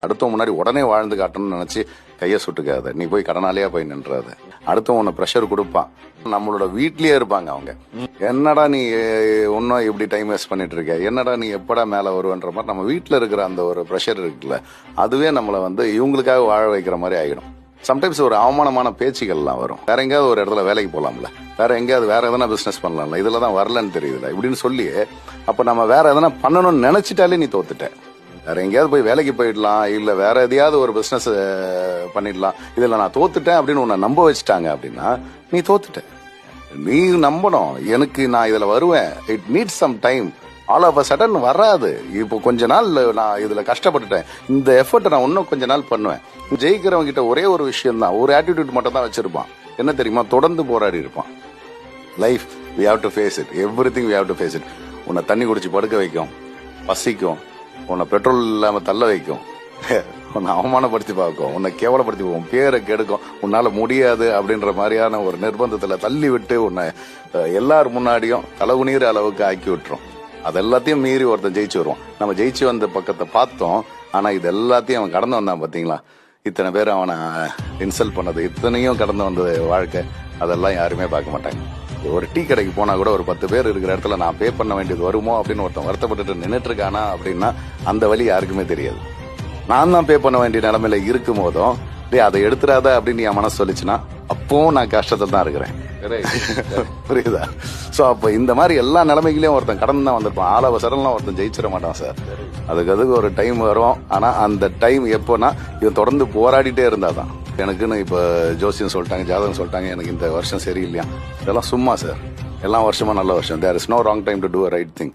அடுத்தவங்க முன்னாடி உடனே வாழ்ந்து காட்டணும்னு நினைச்சு கையை சுட்டுக்காத. நீ போய் கடனாலேயே போய் நின்றாத. அடுத்தவன் உன்னை ப்ரெஷர் கொடுப்பான். நம்மளோட வீட்லயே இருப்பாங்க அவங்க. என்னடா நீ இன்னும் இப்படி டைம் வேஸ்ட் பண்ணிட்டு இருக்க, என்னடா நீ எப்படா மேல வருவன்ற மாதிரி நம்ம வீட்டுல இருக்கிற அந்த ஒரு ப்ரெஷர் இருக்குல்ல, அதுவே நம்மளை இவங்களுக்காக வாழ வைக்கிற மாதிரி ஆகிடும். சம்டைம்ஸ் ஒரு அவமானமான பேச்சுகள்லாம் வரும். வேற எங்கேயாவது ஒரு இடத்துல வேலைக்கு போகலாம்ல, வேற எங்கேயாவது வேற எதனா பிசினஸ் பண்ணலாம்ல, இதுல தான் வரலன்னு தெரியுதுல இப்படின்னு சொல்லி, அப்ப நம்ம வேற எதனா பண்ணணும்னு நினைச்சிட்டாலே நீ தோத்துட்ட. வேற எங்கேயாவது போய் வேலைக்கு போயிடலாம், இல்ல வேற எதையாவது ஒரு பிசினஸ் பண்ணிடலாம், இதுல நான் தோத்துட்டேன் அப்படின்னு உன்னை நம்ப வச்சுட்டாங்க அப்படின்னா நீ தோத்துட்ட. நீ நம்பணும், எனக்கு நான் இதுல வருவேன். It needs some time. All of a sudden வராது. இப்போ கொஞ்ச நாள் நான் இதுல கஷ்டப்பட்டுட்டேன், இந்த எஃபர்ட் நான் இன்னும் கொஞ்ச நாள் பண்ணுவேன். ஜெயிக்கிறவங்க கிட்ட ஒரே ஒரு விஷயம் தான், ஒரு ஆட்டிடியூட் மட்டும் தான் வச்சிருப்பான். என்ன தெரியுமா? தொடர்ந்து போராடி இருப்பான். Life we have to face it, everything we have to face it. உன்னை தண்ணி குடிச்சு படுக்க வைக்கும், பசிக்கும், உன்னை பெட்ரோல் இல்லாம தள்ள வைக்கும், உன்னை அவமானப்படுத்தி பார்க்கும், உன்னை கேவலப்படுத்தி போகும், பேரை கெடுக்கும், உன்னால முடியாது அப்படின்ற மாதிரியான ஒரு நிர்பந்தத்துல தள்ளி விட்டு உன்னை எல்லார் முன்னாடியும் தலகுனீர் அளவுக்கு ஆக்கி விட்டுரும். அது எல்லாத்தையும் மீறி ஒருத்தன் ஜெயிச்சு வருவான். நம்ம ஜெயிச்சு வந்த பக்கத்தை பார்த்தோம், ஆனா இது எல்லாத்தையும் அவன் கடந்து வந்தான். பாத்தீங்களா, இத்தனை பேர் அவனை இன்சல்ட் பண்ணது, இத்தனையும் கடந்து வந்தது வாழ்க்கை, அதெல்லாம் யாருமே பார்க்க மாட்டாங்க. ஒரு டீ கடைக்கு போனா கூட ஒரு 10 பேர் இருக்கிற இடத்துல நான் பே பண்ண வேண்டியது வருமோ அப்படின்னு ஒருத்தன் வருத்தப்பட்டு நின்றுட்டு இருக்கானா அப்படின்னா அந்த வழி யாருக்குமே தெரியாது. நான் தான் பே பண்ண வேண்டிய நிலைமையில இருக்கும் போதும் அதை எடுத்துடாத அப்படின்னு என் மனசு சொல்லிச்சுன்னா அப்பவும் நான் கஷ்டத்தில் தான் இருக்கிறேன். புரியுதா? சோ அப்ப இந்த மாதிரி எல்லா நிலைமைகளையும் ஒருத்தன் கடந்து தான் வந்திருப்பான். ஆல் ஆஃப் அ சடன் ஒருத்தன் ஜெயிச்சிட மாட்டான் சார். அதுக்கு ஒரு டைம் வரும். ஆனா அந்த டைம் எப்போனா இவன் தொடர்ந்து போராடிட்டே இருந்தாதான். எனக்குன்னு இப்ப ஜோசியம் சொல்லிட்டாங்க, ஜாதகம் சொல்லிட்டாங்க, எனக்கு இந்த வருஷம் சரியில்லையா, இதெல்லாம் சும்மா சார். எல்லா வருஷமா நல்ல வருஷம். There is no wrong time to do a right thing.